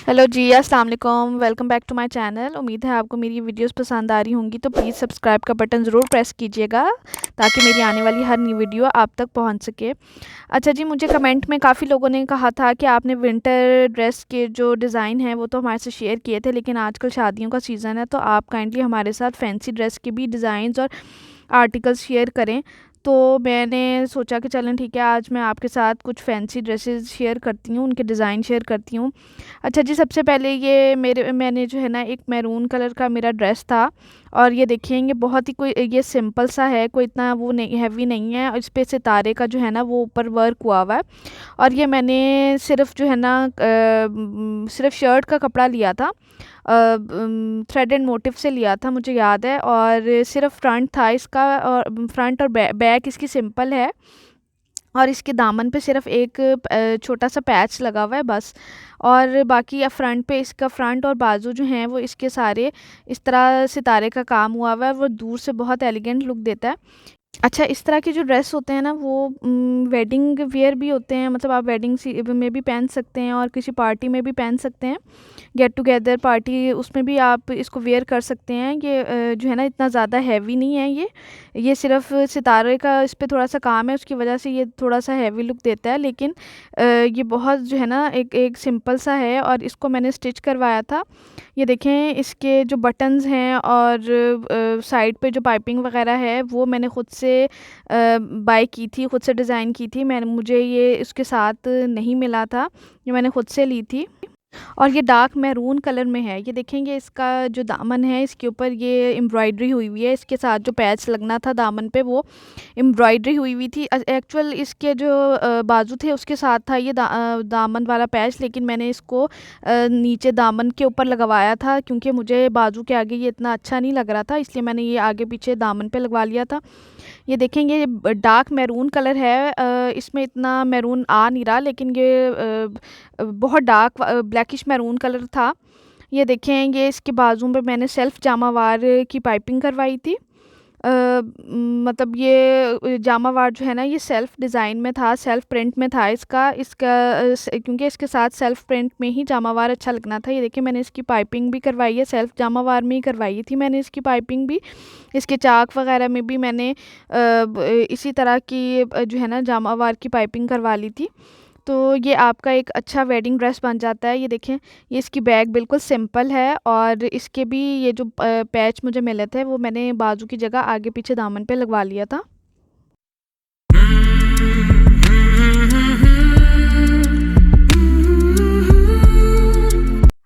Hello जी, अस्सलाम वालेकुम। Welcome back to my channel. उम्मीद है आपको मेरी वीडियोस पसंद आ रही होंगी, तो प्लीज़ सब्सक्राइब का बटन ज़रूर प्रेस कीजिएगा ताकि मेरी आने वाली हर नई वीडियो आप तक पहुंच सके। अच्छा जी, मुझे कमेंट में काफ़ी लोगों ने कहा था कि आपने विंटर ड्रेस के जो डिज़ाइन हैं वो तो हमारे से शेयर किए थे, लेकिन आजकल शादियों का सीज़न है, तो आप काइंडली हमारे साथ फैंसी ड्रेस के भी डिज़ाइंस और आर्टिकल्स शेयर करें। तो मैंने सोचा कि चलें ठीक है, आज मैं आपके साथ कुछ फैंसी ड्रेसेस शेयर करती हूँ, उनके डिज़ाइन शेयर करती हूँ। अच्छा जी, सबसे पहले ये मैंने जो है ना एक मैरून कलर का मेरा ड्रेस था, और ये देखिए ये बहुत ही कोई ये सिंपल सा है, कोई इतना वो नहीं हैवी नहीं है, और इस पे सितारे का जो है ना वो ऊपर वर्क हुआ हुआ है। और ये मैंने सिर्फ जो है ना सिर्फ शर्ट का कपड़ा लिया था, थ्रेडेड मोटिव से लिया था मुझे याद है, और सिर्फ फ्रंट था इसका, और फ्रंट और बैक इसकी सिंपल है, और इसके दामन पे सिर्फ एक छोटा सा पैच लगा हुआ है बस। और बाकी फ्रंट पे इसका फ्रंट और बाजू जो हैं वो इसके सारे इस तरह सितारे का काम हुआ हुआ है, वो दूर से बहुत एलिगेंट लुक देता है। अच्छा, इस तरह के जो ड्रेस होते हैं ना वो वेडिंग वियर भी होते हैं, मतलब आप वेडिंग में भी पहन सकते हैं और किसी पार्टी में भी पहन सकते हैं, गेट टुगेदर पार्टी, उसमें भी आप इसको वेयर कर सकते हैं। ये जो है ना इतना ज़्यादा हैवी नहीं है, ये सिर्फ सितारे का इस पे थोड़ा सा काम है, उसकी वजह से ये थोड़ा सा हैवी लुक देता है, लेकिन ये बहुत जो है ना एक एक सिंपल सा है, और इसको मैंने स्टिच करवाया था। ये देखें इसके जो बटन्स हैं और साइड पे जो पाइपिंग वगैरह है वो मैंने खुद से बाय की थी, खुद से डिज़ाइन की थी। मुझे ये इसके साथ नहीं मिला था, ये मैंने खुद से ली थी। और ये डार्क मैरून कलर में है। ये देखेंगे इसका जो दामन है इसके ऊपर ये एम्ब्रॉयडरी हुई हुई है, इसके साथ जो पैच लगना था दामन पे वो एम्ब्रॉयडरी हुई हुई थी। एक्चुअल इसके जो बाजू थे उसके साथ था ये दामन वाला पैच, लेकिन मैंने इसको नीचे दामन के ऊपर लगवाया था, क्योंकि मुझे बाजू के आगे ये इतना अच्छा नहीं लग रहा था, इसलिए मैंने ये आगे पीछे दामन पे लगवा लिया था। ये देखेंगे ये डार्क मैरून कलर है, इसमें इतना मैरून आ नहीं रहा, लेकिन ये बहुत डार्क ब्लैकिश मैरून कलर था। ये देखें ये इसके बाजू पे मैंने सेल्फ जामावार की पाइपिंग करवाई थी। मतलब ये जामावार जो है ना ये सेल्फ डिज़ाइन में था, सेल्फ प्रिंट में था इसका क्योंकि इसके साथ सेल्फ प्रिंट में ही जामावार अच्छा लगना था। ये देखिए मैंने इसकी पाइपिंग भी करवाई है, सेल्फ जामावार में ही करवाई थी मैंने इसकी पाइपिंग भी। इसके चाक वगैरह में भी मैंने इसी तरह की जो है ना जामावार की पाइपिंग करवा ली थी। तो ये आपका एक अच्छा वेडिंग ड्रेस बन जाता है। ये देखें ये इसकी बैग बिल्कुल सिंपल है, और इसके भी ये जो पैच मुझे मिले थे वो मैंने बाजू की जगह आगे पीछे दामन पे लगवा लिया था।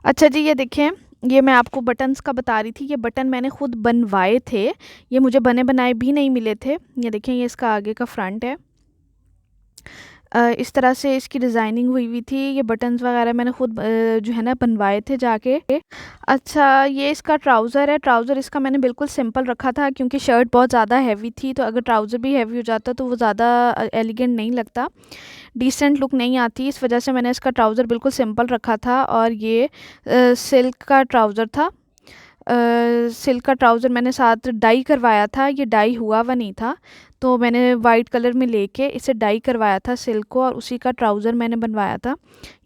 अच्छा जी, ये देखें ये मैं आपको बटन्स का बता रही थी, ये बटन मैंने खुद बनवाए थे, ये मुझे बने बनाए भी नहीं मिले थे। ये देखें ये इसका आगे का फ्रंट है, इस तरह से इसकी डिज़ाइनिंग हुई हुई थी। ये बटन्स वगैरह मैंने खुद जो है ना बनवाए थे जाके। अच्छा, ये इसका ट्राउज़र है, ट्राउज़र इसका मैंने बिल्कुल सिंपल रखा था, क्योंकि शर्ट बहुत ज़्यादा हैवी थी, तो अगर ट्राउज़र भी हैवी हो जाता तो वो ज़्यादा एलिगेंट नहीं लगता, डिसेंट लुक नहीं आती, इस वजह से मैंने इसका ट्राउज़र बिल्कुल सिंपल रखा था। और ये सिल्क का ट्राउज़र था, सिल्क का ट्राउज़र मैंने साथ डाई करवाया था, ये डाई हुआ हुआ नहीं था, तो मैंने वाइट कलर में लेके इसे डाई करवाया था सिल्क को, और उसी का ट्राउज़र मैंने बनवाया था।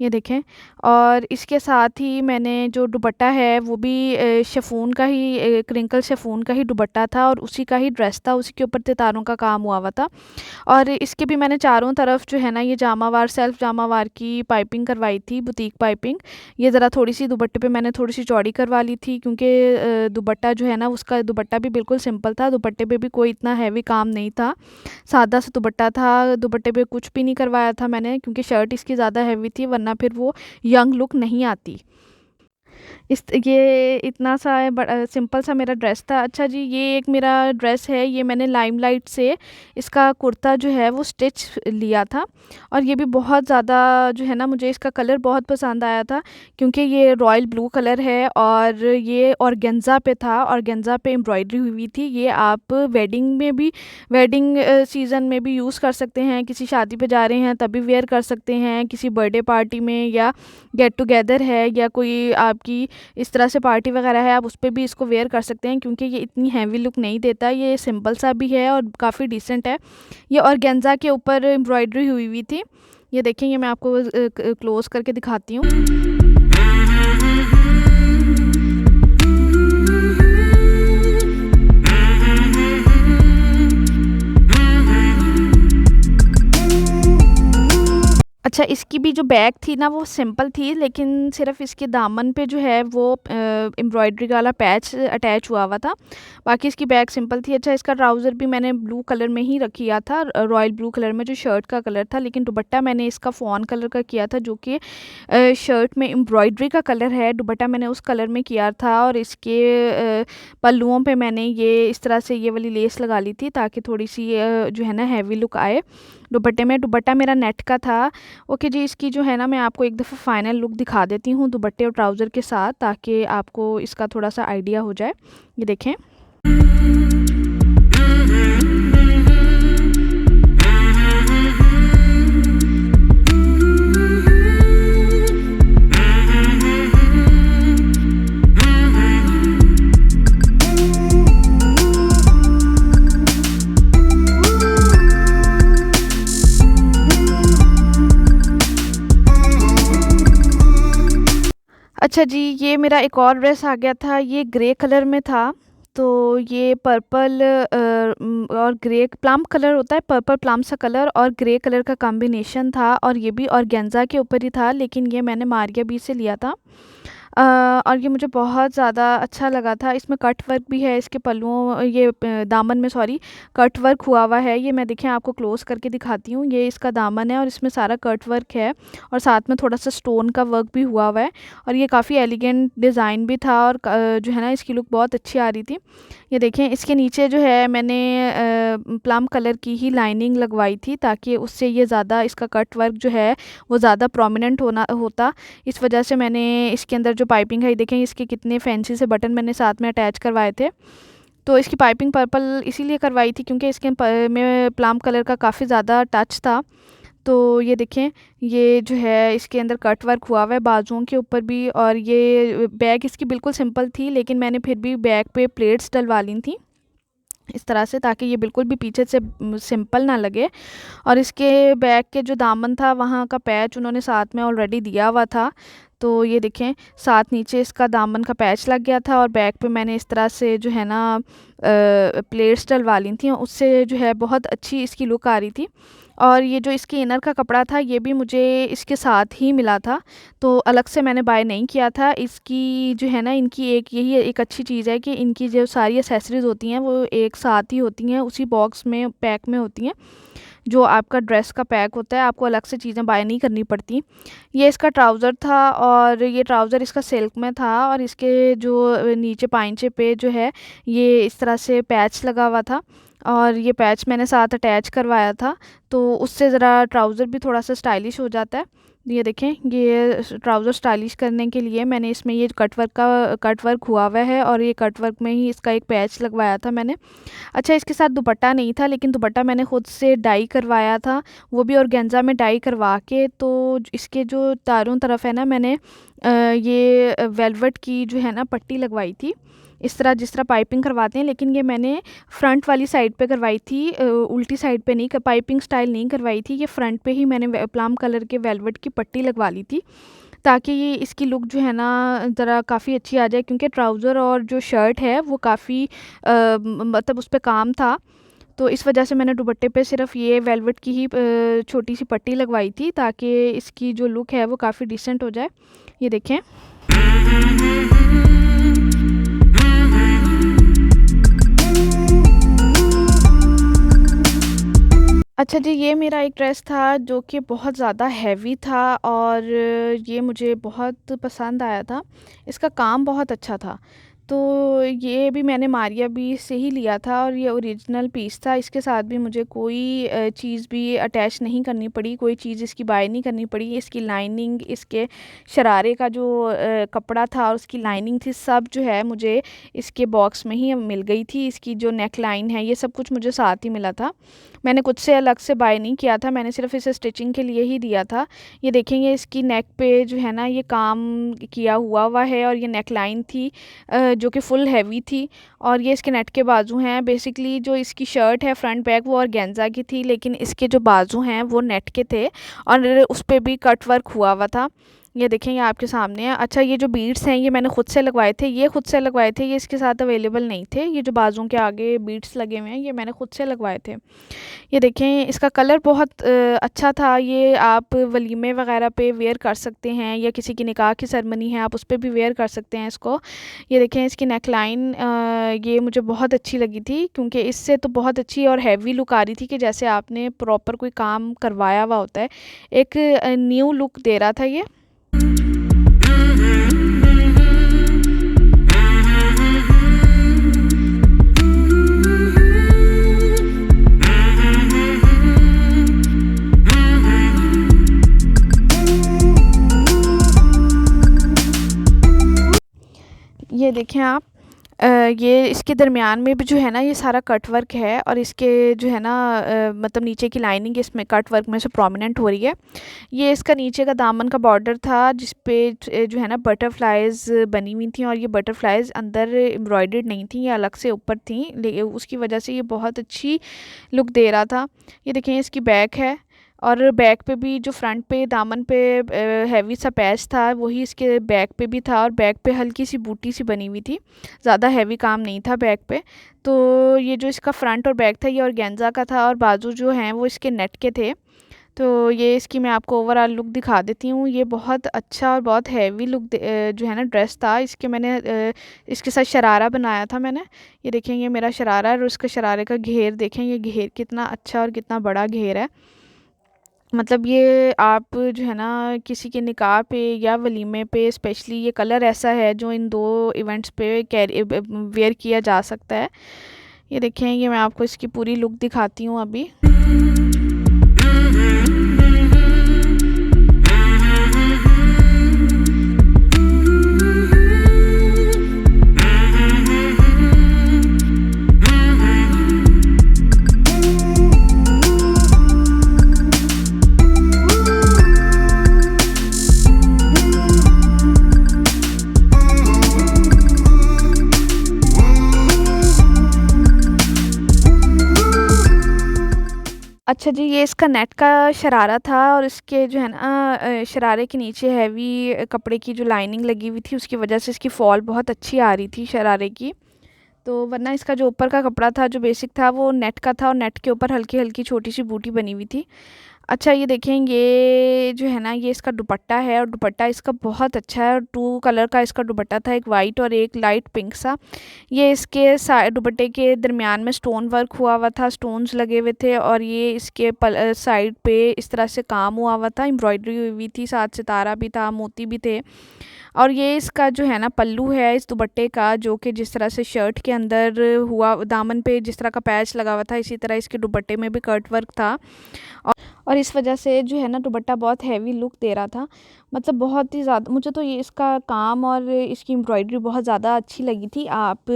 ये देखें, और इसके साथ ही मैंने जो दुपट्टा है वो भी शिफॉन का ही, क्रिंकल शिफॉन का ही दुपट्टा था, और उसी का ही ड्रेस था, उसी के ऊपर सितारों का काम हुआ हुआ था। और इसके भी मैंने चारों तरफ जो है ना ये जामावार सेल्फ जामावार की पाइपिंग करवाई थी, बुटीक पाइपिंग। ये ज़रा थोड़ी सी दुपट्टे पे मैंने थोड़ी सी चौड़ी करवा ली थी, क्योंकि दुपट्टा जो है ना उसका दुपट्टा भी बिल्कुल सिंपल था, दुपट्टे पे भी कोई इतना हैवी काम नहीं था, सादा सा दुपट्टा था, दुपट्टे पे कुछ भी नहीं करवाया था मैंने, क्योंकि शर्ट इसकी ज़्यादा हैवी थी, वरना फिर वो यंग लुक नहीं आती। ये इतना सा है, सिंपल सा मेरा ड्रेस था। अच्छा जी, ये एक मेरा ड्रेस है, ये मैंने लाइमलाइट से इसका कुर्ता जो है वो स्टिच लिया था, और ये भी बहुत ज़्यादा जो है ना मुझे इसका कलर बहुत पसंद आया था, क्योंकि ये रॉयल ब्लू कलर है, और ये ऑर्गेन्जा पे था, ऑर्गेन्जा पे एम्ब्रॉयडरी हुई हुई थी। ये आप वेडिंग में भी, वेडिंग सीज़न में भी यूज़ कर सकते हैं, किसी शादी पे जा रहे हैं तभी वेयर कर सकते हैं, किसी बर्थडे पार्टी में, या गेट टुगेदर है, या कोई आपकी इस तरह से पार्टी वगैरह है, आप उस पे भी इसको वेयर कर सकते हैं, क्योंकि ये इतनी हैवी लुक नहीं देता, ये सिंपल सा भी है और काफ़ी डिसेंट है। ये ऑर्गेन्जा के ऊपर एम्ब्रॉयडरी हुई हुई थी। ये देखें, ये मैं आपको क्लोज़ करके दिखाती हूँ। अच्छा, इसकी भी जो बैक थी ना वो सिंपल थी, लेकिन सिर्फ़ इसके दामन पे जो है वो एम्ब्रॉयडरी वाला पैच अटैच हुआ हुआ था। बाकी इसकी बैक सिंपल थी। अच्छा, इसका ट्राउज़र भी मैंने ब्लू कलर में ही किया था, रॉयल ब्लू कलर में जो शर्ट का कलर था, लेकिन दुपट्टा मैंने इसका फ़ॉन कलर का किया था, जो कि शर्ट में एम्ब्रॉयडरी का कलर है। दुपट्टा मैंने उस कलर में किया था और इसके पल्लुओं पे मैंने ये इस तरह से ये वाली लेस लगा ली थी, ताकि थोड़ी-सी जो है ना हैवी लुक आए दुपट्टे में। दुपट्टा मेरा नेट का था। ओके जी, इसकी जो है ना मैं आपको एक दफ़ा फ़ाइनल लुक दिखा देती हूँ दुपट्टे और ट्राउज़र के साथ, ताकि आपको इसका थोड़ा-सा आइडिया हो जाए। ये देखें। अच्छा जी, ये मेरा एक और ड्रेस आ गया था, ये ग्रे कलर में था। तो ये पर्पल और ग्रे प्लम कलर होता है, पर्पल प्लम सा कलर और ग्रे कलर का कॉम्बिनेशन था, और ये भी ऑर्गेन्जा के ऊपर ही था, लेकिन ये मैंने मारिया बी से लिया था। और ये मुझे बहुत ज़्यादा अच्छा लगा था। इसमें कट वर्क भी है, इसके पल्लुओं ये दामन में सॉरी कट वर्क हुआ हुआ है। ये मैं देखें आपको क्लोज़ करके दिखाती हूँ। ये इसका दामन है और इसमें सारा कट वर्क है, और साथ में थोड़ा-सा स्टोन का वर्क भी हुआ हुआ है, और ये काफ़ी एलिगेंट डिज़ाइन भी था, और जो है ना इसकी लुक बहुत अच्छी आ रही थी। ये देखें, इसके नीचे जो है मैंने प्लम कलर की ही लाइनिंग लगवाई थी, ताकि उससे ये ज़्यादा इसका कट वर्क जो है वो ज़्यादा प्रोमिनेंट होता। इस वजह से मैंने इसके अंदर जो पाइपिंग है, ये देखें इसके कितने फैंसी से बटन मैंने साथ में अटैच करवाए थे। तो इसकी पाइपिंग पर्पल इसीलिए करवाई थी क्योंकि इसके में प्लम कलर का काफ़ी ज़्यादा टच था। तो ये देखें, ये जो है इसके अंदर कट वर्क हुआ हुआ है बाजुओं के ऊपर भी, और ये बैक इसकी बिल्कुल सिंपल थी, लेकिन मैंने फिर भी बैक पे प्लेट्स डलवा ली थी इस तरह से, ताकि ये बिल्कुल भी पीछे से सिंपल ना लगे। और इसके बैक के जो दामन था वहाँ का पैच उन्होंने साथ में ऑलरेडी दिया हुआ था। तो ये देखें, साथ नीचे इसका दामन का पैच लग गया था, और बैक पे मैंने इस तरह से जो है ना प्लेट्स डलवा ली थी, उससे जो है बहुत अच्छी इसकी लुक आ रही थी। और ये जो इसकी इनर का कपड़ा था, ये भी मुझे इसके साथ ही मिला था, तो अलग से मैंने बाय नहीं किया था। इसकी जो है ना इनकी एक यही एक अच्छी चीज़ है कि इनकी जो सारी एक्सेसरीज़ होती हैं वो एक साथ ही होती हैं, उसी बॉक्स में पैक में होती हैं। जो आपका ड्रेस का पैक होता है, आपको अलग से चीज़ें बाय नहीं करनी पड़ती। ये इसका ट्राउज़र था, और ये ट्राउज़र इसका सिल्क में था, और इसके जो नीचे पाइंचे पे जो है ये इस तरह से पैच लगा हुआ था, और ये पैच मैंने साथ अटैच करवाया था, तो उससे ज़रा ट्राउज़र भी थोड़ा-सा स्टाइलिश हो जाता है। ये देखें, ये ट्राउज़र स्टाइलिश करने के लिए मैंने इसमें ये कट वर्क हुआ हुआ है, और ये कट वर्क में ही इसका एक पैच लगवाया था मैंने। अच्छा, इसके साथ दुपट्टा नहीं था, लेकिन दुपट्टा मैंने खुद से डाई करवाया था, वो भी ऑर्गेन्जा में डाई करवा के। तो इसके जो चारों तरफ है ना मैंने ये वेलवेट की जो है ना पट्टी लगवाई थी, इस तरह जिस तरह पाइपिंग करवाते हैं, लेकिन ये मैंने फ्रंट वाली साइड पे करवाई थी, उल्टी साइड पे नहीं, पाइपिंग स्टाइल नहीं करवाई थी। ये फ्रंट पे ही मैंने प्लम कलर के वेलवेट की पट्टी लगवा ली थी, ताकि ये इसकी लुक जो है ना ज़रा काफ़ी अच्छी आ जाए, क्योंकि ट्राउज़र और जो शर्ट है वो काफ़ी मतलब उस पे काम था। तो इस वजह से मैंने दुपट्टे पे सिर्फ़ ये वेलवेट की ही छोटी-सी पट्टी लगवाई थी, ताकि इसकी जो लुक है वो काफ़ी डिसेंट हो जाए। ये देखें। अच्छा जी, ये मेरा एक ड्रेस था जो कि बहुत ज़्यादा हेवी था, और ये मुझे बहुत पसंद आया था। इसका काम बहुत अच्छा था। तो ये भी मैंने मारिया बी से ही लिया था, और ये ओरिजिनल पीस था। इसके साथ भी मुझे कोई चीज़ भी अटैच नहीं करनी पड़ी, कोई चीज़ इसकी बाय नहीं करनी पड़ी। इसकी लाइनिंग, इसके शरारे का जो कपड़ा था और उसकी लाइनिंग थी, सब जो है मुझे इसके बॉक्स में ही मिल गई थी। इसकी जो नेक लाइन है, ये सब कुछ मुझे साथ ही मिला था। मैंने कुछ से अलग से बाय नहीं किया था, मैंने सिर्फ़ इसे स्टिचिंग के लिए ही दिया था। ये देखेंगे, इसकी नेक पे जो है ना ये काम किया हुआ है, और ये नेक लाइन थी जो कि फुल हैवी थी, और ये इसके नेट के बाजू हैं। बेसिकली जो इसकी शर्ट है फ्रंट बैक वो ऑर्गेन्जा की थी, लेकिन इसके जो बाजू हैं वो नेट के थे, और उस पे भी कट वर्क हुआ था। ये देखें, ये आपके सामने है। अच्छा, ये जो बीड्स हैं ये मैंने खुद से लगवाए थे, ये खुद से लगवाए थे, ये इसके साथ अवेलेबल नहीं थे। ये जो बाजुओं के आगे बीड्स लगे हुए हैं ये मैंने खुद से लगवाए थे। ये देखें, इसका कलर बहुत अच्छा था। ये आप वलीमे वगैरह पे वेयर कर सकते हैं, या किसी की निकाह की सेरेमनी है आप उस पर भी वेयर कर सकते हैं इसको। ये देखें, इसकी नेक लाइन ये मुझे बहुत अच्छी लगी थी, क्योंकि इससे तो बहुत अच्छी और हैवी लुक आ रही थी कि जैसे आपने प्रॉपर कोई काम करवाया हुआ होता है। एक न्यू लुक दे रहा था ये। ये देखें आप, ये इसके दरमियान में भी जो है ना ये सारा कट वर्क है, और इसके जो है ना मतलब नीचे की लाइनिंग इसमें कट वर्क में से प्रोमिनेंट हो रही है। ये इसका नीचे का दामन का बॉर्डर था जिस पे जो है ना बटरफ्लाइज बनी हुई थी, और ये बटरफ्लाइज अंदर एम्ब्रॉयडर्ड नहीं थी, ये अलग से ऊपर थी, लेकिन उसकी वजह से ये बहुत अच्छी लुक दे रहा था। ये देखें, इसकी बैक है, और बैक पे भी जो फ्रंट पे दामन पे हैवी सा पैच था वही इसके बैक पे भी था, और बैक पे हल्की सी बूटी सी बनी हुई थी, ज़्यादा हैवी काम नहीं था बैक पे। तो ये जो इसका फ्रंट और बैक था ये ऑर्गेन्जा का था, और बाजू जो हैं वो इसके नेट के थे। तो ये इसकी मैं आपको ओवरऑल लुक दिखा देती हूँ। ये बहुत अच्छा और बहुत हैवी लुक जो है ना ड्रेस था। इसके मैंने इसके साथ शरारा बनाया था मैंने। ये देखें, ये मेरा शरारा है, और उसका शरारे का घेर देखें, ये घेर कितना अच्छा और कितना बड़ा घेर है। मतलब ये आप जो है ना किसी के निकाह पे या वलीमे पे स्पेशली ये कलर ऐसा है जो इन 2 इवेंट्स पे कैरी वेयर किया जा सकता है। ये देखें, ये मैं आपको इसकी पूरी लुक दिखाती हूँ अभी। अच्छा जी, ये इसका नेट का शरारा था, और इसके जो है ना शरारे के नीचे हैवी कपड़े की जो लाइनिंग लगी हुई थी उसकी वजह से इसकी फॉल बहुत अच्छी आ रही थी शरारे की। तो वरना इसका जो ऊपर का कपड़ा था जो बेसिक था वो नेट का था, और नेट के ऊपर हल्की हल्की छोटी सी बूटी बनी हुई थी। अच्छा, ये देखें, ये जो है ना ये इसका दुपट्टा है, और दुपट्टा इसका बहुत अच्छा है, और 2 कलर का इसका दुपट्टा था, एक वाइट और एक लाइट पिंक सा। ये इसके दुपट्टे के दरमियान में स्टोन वर्क हुआ था, स्टोन्स लगे हुए थे, और ये इसके साइड पे इस तरह से काम हुआ था, एम्ब्रॉयडरी हुई हुई थी, साथ सितारा भी था, मोती भी थे। और ये इसका जो है ना पल्लू है इस दुपट्टे का, जो कि जिस तरह से शर्ट के अंदर हुआ दामन पे जिस तरह का पैच लगा हुआ था, इसी तरह इसके दुपट्टे में भी कट वर्क था। और इस वजह से जो है ना दुपट्टा बहुत हैवी लुक दे रहा था। मतलब बहुत ही ज़्यादा मुझे तो ये इसका काम और इसकी एम्ब्रॉयडरी बहुत ज़्यादा अच्छी लगी थी। आप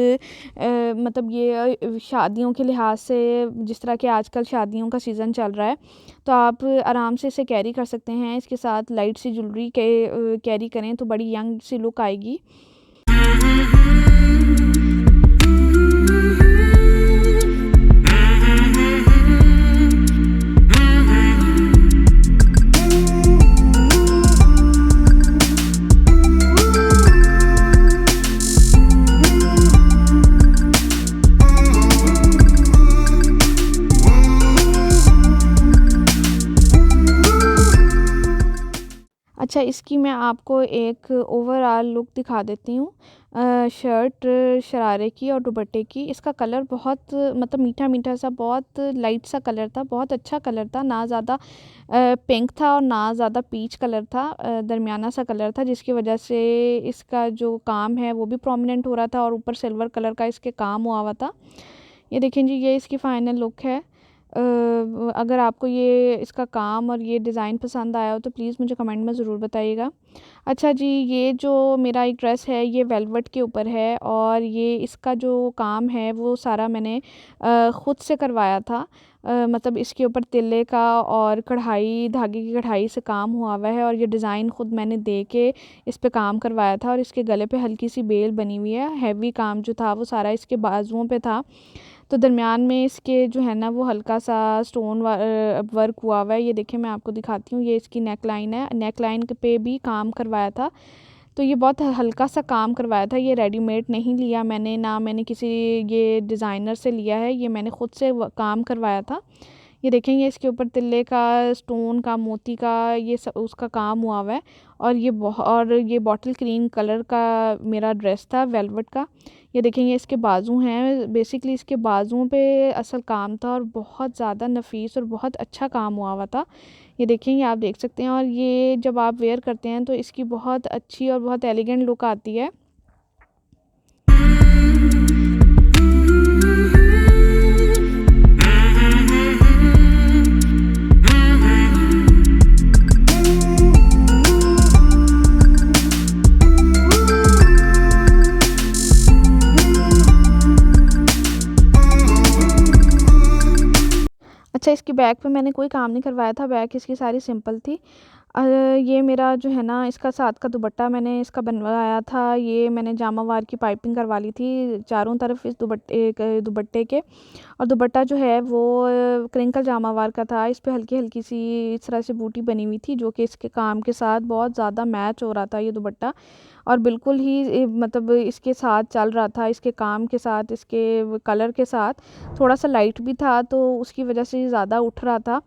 मतलब ये शादियों के लिहाज से, जिस तरह के आजकल शादियों का सीज़न चल रहा है, तो आप आराम से इसे कैरी कर सकते हैं। इसके साथ लाइट सी ज्वेलरी के कैरी करें तो बड़ी यंग सी लुक आएगी। अच्छा, इसकी मैं आपको एक ओवरऑल लुक दिखा देती हूँ। शर्ट शरारे की और दुपट्टे की। इसका कलर बहुत मतलब मीठा मीठा सा, बहुत लाइट सा कलर था, बहुत अच्छा कलर था, ना ज़्यादा पिंक था और ना ज़्यादा पीच कलर था, दरमियाना सा कलर था, जिसकी वजह से इसका जो काम है वो भी प्रोमिनेंट हो रहा था, और ऊपर सिल्वर कलर का इसके काम हुआ था। ये देखें जी, ये इसकी फ़ाइनल लुक है। अगर आपको ये इसका काम और ये डिज़ाइन पसंद आया हो तो प्लीज़ मुझे कमेंट में ज़रूर बताइएगा। अच्छा जी, ये जो मेरा एक ड्रेस है ये वेलवेट के ऊपर है, और ये इसका जो काम है वो सारा मैंने ख़ुद से करवाया था। मतलब इसके ऊपर तिल्ले का और कढ़ाई, धागे की कढ़ाई से काम हुआ है, और ये डिज़ाइन ख़ुद मैंने दे के इस पे काम करवाया था। और इसके गले पे हल्की सी बेल बनी हुई है। हैवी काम जो था वो सारा इसके बाजुओं पे था। तो दरमियान में इसके जो है ना वो हल्का सा स्टोन वर्क हुआ हुआ है। ये देखिए मैं आपको दिखाती हूँ, ये इसकी नेक लाइन है, नेक लाइन पे भी काम करवाया था। तो ये बहुत हल्का सा काम करवाया था, ये रेडीमेड नहीं लिया मैंने, ना मैंने किसी ये डिज़ाइनर से लिया है, ये मैंने ख़ुद से काम करवाया था। ये देखेंगे इसके ऊपर तिल्ले का, स्टोन का, मोती का, ये सब उसका काम हुआ हुआ है। और ये बॉटल ग्रीन कलर का मेरा ड्रेस था वेलवेट का। ये देखेंगे इसके बाजू हैं, बेसिकली इसके बाजुओं पे असल काम था और बहुत ज़्यादा नफीस और बहुत अच्छा काम हुआ हुआ था। ये देखेंगे, आप देख सकते हैं। और ये जब आप वेयर करते हैं तो इसकी बहुत अच्छी और बहुत एलिगेंट लुक आती है। अच्छा, इसकी बैक पे मैंने कोई काम नहीं करवाया था, बैक इसकी सारी सिंपल थी। ये मेरा जो है ना इसका साथ का दुपट्टा मैंने इसका बनवाया था, ये मैंने जामावार की पाइपिंग करवा ली थी चारों तरफ इस दुपट्टे के। और दुपट्टा जो है वो क्रिंकल जामावार का था, इस पे हल्की हल्की सी इस तरह से बूटी बनी हुई थी, जो कि इसके काम के साथ बहुत ज़्यादा मैच हो रहा था ये दुपट्टा। और बिल्कुल ही मतलब इसके साथ चल रहा था, इसके काम के साथ, इसके कलर के साथ। थोड़ा सा लाइट भी था तो उसकी वजह से ज़्यादा उठ रहा था।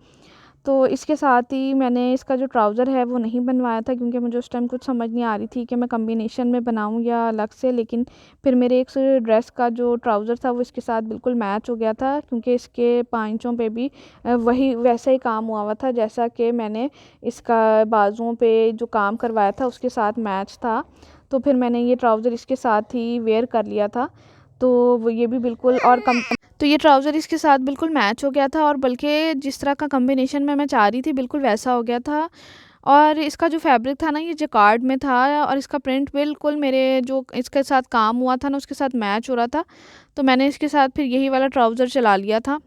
तो इसके साथ ही मैंने इसका जो ट्राउज़र है वो नहीं बनवाया था, क्योंकि मुझे उस टाइम कुछ समझ नहीं आ रही थी कि मैं कॉम्बिनेशन में बनाऊं या अलग से। लेकिन फिर मेरे एक ड्रेस का जो ट्राउज़र था वो इसके साथ बिल्कुल मैच हो गया था, क्योंकि इसके पांचों पे भी वही वैसा ही काम हुआ हुआ था जैसा कि मैंने इसका बाजुओं पे जो काम करवाया था उसके साथ मैच था। तो फिर मैंने ये ट्राउज़र इसके साथ ही वेयर कर लिया था। तो वो ये भी बिल्कुल और तो ये ट्राउज़र इसके साथ बिल्कुल मैच हो गया था, और बल्कि जिस तरह का कॉम्बिनेशन में मैं चाह रही थी बिल्कुल वैसा हो गया था। और इसका जो फैब्रिक था ना ये जैकार्ड में था, और इसका प्रिंट बिल्कुल मेरे जो इसके साथ काम हुआ था ना उसके साथ मैच हो रहा था। तो मैंने इसके साथ फिर यही वाला ट्राउज़र चला लिया था।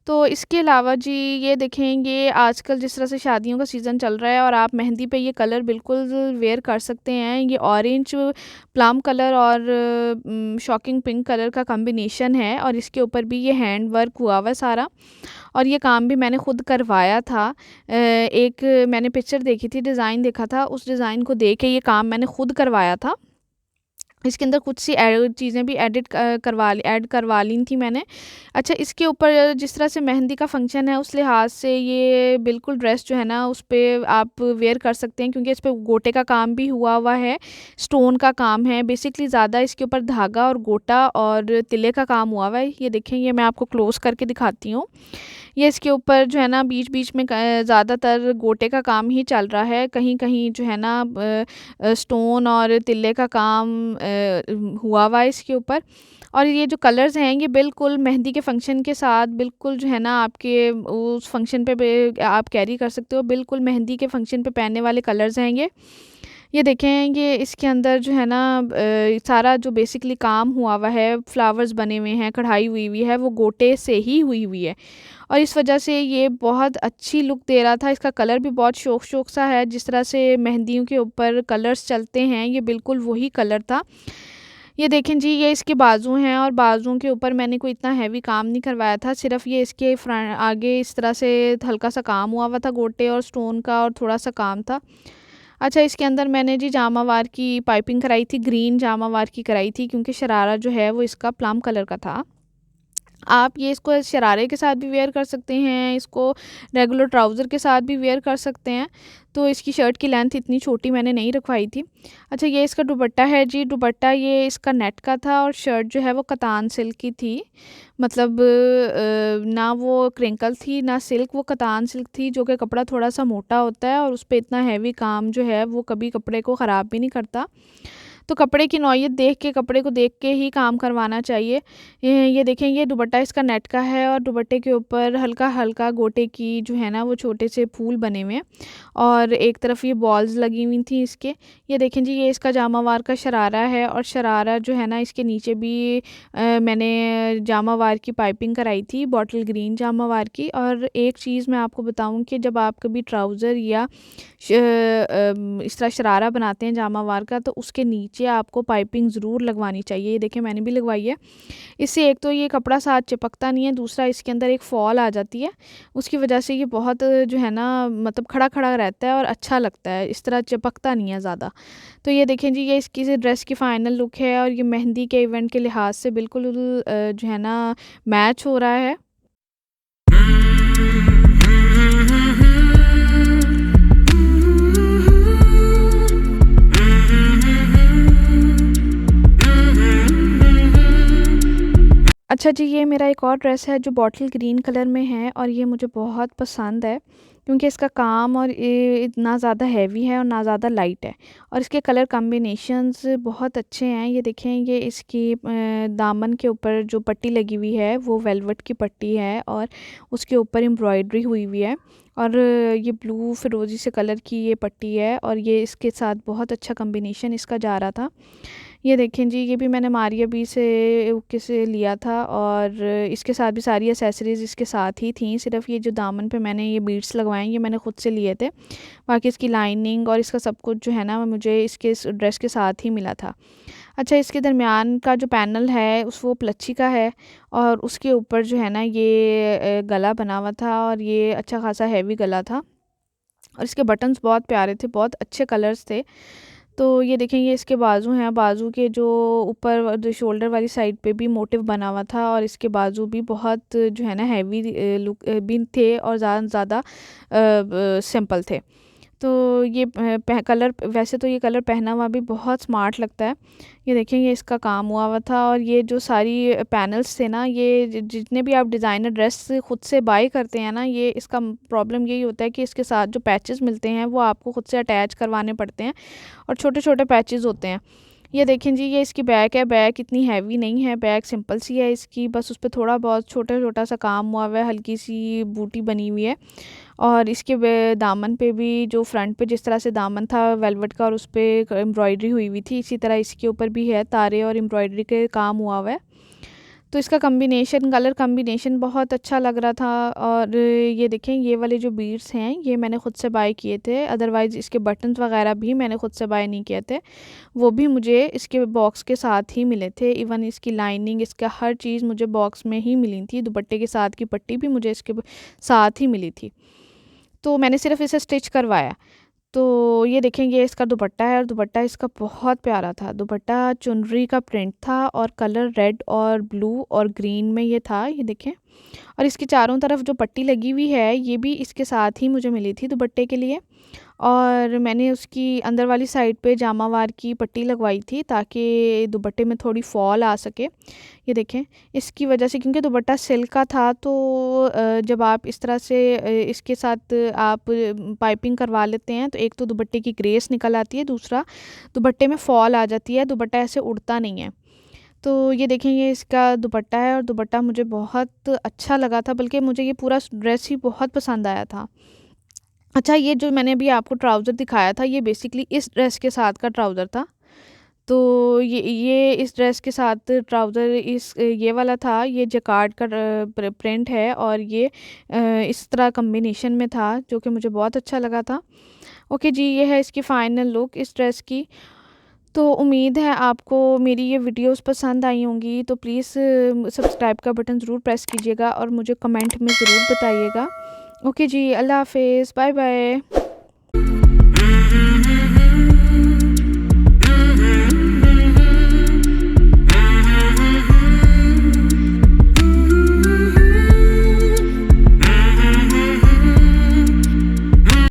तो इसके अलावा जी ये देखेंगे, आजकल जिस तरह से शादियों का सीज़न चल रहा है और आप मेहंदी पे ये कलर बिल्कुल वेयर कर सकते हैं। ये ऑरेंज प्लम कलर और शॉकिंग पिंक कलर का कॉम्बिनेशन है, और इसके ऊपर भी ये हैंड वर्क हुआ हुआ है सारा। और ये काम भी मैंने खुद करवाया था। एक मैंने पिक्चर देखी थी, डिज़ाइन देखा था, उस डिज़ाइन को देख के ये काम मैंने खुद करवाया था। इसके अंदर कुछ सी चीज़ें भी ऐड करवा ली थी मैंने। अच्छा, इसके ऊपर जिस तरह से मेहंदी का फंक्शन है उस लिहाज से ये बिल्कुल ड्रेस जो है ना उस पे आप वेयर कर सकते हैं, क्योंकि इस पे गोटे का काम भी हुआ हुआ है, स्टोन का काम है। बेसिकली ज़्यादा इसके ऊपर धागा और गोटा और तिले का काम हुआ हुआ है। ये देखें, ये मैं आपको क्लोज़ करके दिखाती हूँ। ये इसके ऊपर जो है ना बीच-बीच में ज़्यादातर गोटे का काम ही चल रहा है। कहीं-कहीं जो है ना स्टोन और तिल्ले का काम हुआ हुआ है इसके ऊपर। और ये जो कलर्स हैं ये बिल्कुल मेहंदी के फंक्शन के साथ बिल्कुल जो है ना आपके उस फंक्शन पे भी आप कैरी कर सकते हो। बिल्कुल मेहंदी के फंक्शन पे पहनने वाले कलर्स हैं ये। ये देखें, ये इसके अंदर जो है ना सारा जो बेसिकली काम हुआ हुआ है, फ्लावर्स बने हुए हैं, कढ़ाई हुई हुई है, वो गोटे से ही हुई हुई है। और इस वजह से ये बहुत अच्छी लुक दे रहा था। इसका कलर भी बहुत शोक सा है, जिस तरह से मेहंदियों के ऊपर कलर्स चलते हैं ये बिल्कुल वही कलर था। ये देखें जी, ये इसके बाजू हैं, और बाजुओं के ऊपर मैंने कोई इतना हैवी काम नहीं करवाया था, सिर्फ़ ये इसके आगे इस तरह से हल्का सा काम हुआ हुआ था गोटे और स्टोन का, और थोड़ा सा काम था। अच्छा, इसके अंदर मैंने जी जामावार की पाइपिंग कराई थी, ग्रीन जामावार की कराई थी, क्योंकि शरारा जो है वो इसका प्लम कलर का था। आप ये इसको शरारे के साथ भी वेयर कर सकते हैं, इसको रेगुलर ट्राउज़र के साथ भी वेयर कर सकते हैं। तो इसकी शर्ट की लेंथ इतनी छोटी मैंने नहीं रखवाई थी। अच्छा, ये इसका दुपट्टा है जी, दुपट्टा ये इसका नेट का था, और शर्ट जो है वो कतान सिल्क की थी। मतलब ना वो क्रिंकल थी ना सिल्क, वो कतान सिल्क थी, जो कि कपड़ा थोड़ा-सा मोटा होता है और उस पे इतना हैवी काम जो है वो कभी कपड़े को ख़राब भी नहीं करता। तो कपड़े की नौइयत देख के, कपड़े को देख के ही काम करवाना चाहिए। ये देखें, ये दुपट्टा इसका नेट का है, और दुपट्टे के ऊपर हल्का-हल्का गोटे की जो है ना वो छोटे से फूल बने हुए हैं, और एक तरफ ये बॉल्स लगी हुई थी इसके। ये देखें जी, ये इसका जामावार का शरारा है, और शरारा जो है ना इसके नीचे भी मैंने जामावार की पाइपिंग कराई थी, बॉटल ग्रीन जामावार की। और एक चीज़ मैं आपको बताऊँ कि जब आप कभी ट्राउज़र या इस तरह शरारा बनाते हैं जामावार का, तो उसके नीचे नीचे आपको पाइपिंग ज़रूर लगवानी चाहिए। ये देखिए मैंने भी लगवाई है। इससे एक तो ये कपड़ा साथ चिपकता नहीं है, दूसरा इसके अंदर एक फॉल आ जाती है, उसकी वजह से ये बहुत जो है ना मतलब खड़ा-खड़ा रहता है और अच्छा लगता है, इस तरह चिपकता नहीं है ज़्यादा। तो ये देखें जी, ये इसकी ड्रेस की फ़ाइनल लुक है और ये मेहंदी के इवेंट के लिहाज से बिल्कुल जो है ना मैच हो रहा है। अच्छा जी, ये मेरा एक और ड्रेस है जो बॉटल ग्रीन कलर में है और ये मुझे बहुत पसंद है क्योंकि इसका काम और ये ना ज़्यादा हैवी है और ना ज़्यादा लाइट है और इसके कलर कॉम्बिनेशंस बहुत अच्छे हैं। ये देखें, ये इसकी दामन के ऊपर जो पट्टी लगी हुई है वो वेलवेट की पट्टी है और उसके ऊपर एम्ब्रॉयडरी हुई हुई है और ये ब्लू फिरोज़ी से कलर की ये पट्टी है और ये इसके साथ बहुत अच्छा कॉम्बिनेशन इसका जा रहा था। ये देखें जी, ये भी मैंने मारिया बी से से लिया था और इसके साथ भी सारी एक्सेसरीज़ इसके साथ ही थी। सिर्फ़ ये जो दामन पे मैंने ये बीड्स लगवाए हैं, ये मैंने ख़ुद से लिए थे। बाकी इसकी लाइनिंग और इसका सब कुछ जो है ना मुझे इसके इस ड्रेस के साथ ही मिला था। अच्छा, इसके दरमियान का जो पैनल है वो प्लच्छी का है और उसके ऊपर जो है ना ये गला बना हुआ था और ये अच्छा ख़ासा हैवी गला था और इसके बटन्स बहुत प्यारे थे, बहुत अच्छे कलर्स थे। तो ये देखें, ये इसके बाजू हैं, बाजू के जो ऊपर जो शोल्डर वाली साइड पे भी मोटिव बना हुआ था और इसके बाजू भी बहुत जो है ना हैवी लुक भी थे और ज़्यादा ज़्यादा सिंपल थे। तो ये कलर, वैसे तो ये कलर पहना हुआ भी बहुत स्मार्ट लगता है। ये देखें, ये इसका काम हुआ हुआ था और ये जो सारी पैनल्स थे ना, ये जितने भी आप डिज़ाइनर ड्रेस खुद से बाय करते हैं ना, ये इसका प्रॉब्लम यही होता है कि इसके साथ जो पैचेस मिलते हैं वो आपको खुद से अटैच करवाने पड़ते हैं और छोटे-छोटे पैचेस होते हैं। ये देखें जी, ये इसकी बैक है, बैक इतनी हैवी नहीं है, बैक सिंपल सी है इसकी, बस उस पे थोड़ा बहुत छोटा-छोटा सा काम हुआ हुआ है, हल्की सी बूटी बनी हुई है और इसके दामन पे भी जो फ्रंट पे जिस तरह से दामन था वेलवेट का और उस पे एम्ब्रॉयडरी हुई हुई थी, इसी तरह इसके ऊपर भी है, तारे और एम्ब्रॉयडरी के काम हुआ हुआ है। तो इसका कॉम्बिनेशन, कलर कॉम्बिनेशन बहुत अच्छा लग रहा था और ये देखें, ये वाले जो बीड्स हैं ये मैंने ख़ुद से बाय किए थे, अदरवाइज़ इसके बटन्स वगैरह भी मैंने ख़ुद से बाय नहीं किए थे, वो भी मुझे इसके बॉक्स के साथ ही मिले थे। इवन इसकी लाइनिंग, इसका हर चीज़ मुझे बॉक्स में ही मिली थी, दुपट्टे के साथ की पट्टी भी मुझे इसके साथ ही मिली थी। तो मैंने सिर्फ़ इसे स्टिच करवाया। तो ये देखें, ये इसका दुपट्टा है और दुपट्टा इसका बहुत प्यारा था। दुपट्टा चुनरी का प्रिंट था और कलर रेड और ब्लू और ग्रीन में ये था, ये देखें। और इसकी चारों तरफ जो पट्टी लगी हुई है ये भी इसके साथ ही मुझे मिली थी दुपट्टे के लिए और मैंने उसकी अंदर वाली साइड पे जामावार की पट्टी लगवाई थी ताकि दुपट्टे में थोड़ी फॉल आ सके। ये देखें, इसकी वजह से, क्योंकि दुपट्टा सिल्क का था तो जब आप इस तरह से इसके साथ आप पाइपिंग करवा लेते हैं तो एक तो दुपट्टे की ग्रेस निकल आती है, दूसरा दुपट्टे में फॉल आ जाती है, दुपट्टा ऐसे उड़ता नहीं है। तो ये देखें, ये इसका दुपट्टा है और दुपट्टा मुझे बहुत अच्छा लगा था, बल्कि मुझे ये पूरा ड्रेस ही बहुत पसंद आया था। अच्छा, ये जो मैंने अभी आपको ट्राउज़र दिखाया था ये बेसिकली इस ड्रेस के साथ का ट्राउज़र था। तो ये इस ड्रेस के साथ ट्राउज़र ये वाला था, ये जैकार्ड का प्रिंट है और ये इस तरह कॉम्बिनेशन में था जो कि मुझे बहुत अच्छा लगा था। ओके जी, ये है इसकी फ़ाइनल लुक इस ड्रेस की। तो उम्मीद है आपको मेरी ये वीडियोस पसंद आई होंगी, तो प्लीज़ सब्सक्राइब का बटन ज़रूर प्रेस कीजिएगा और मुझे कमेंट में ज़रूर बताइएगा। ओके जी, अल्लाह हाफ़िज़, बाय बाय।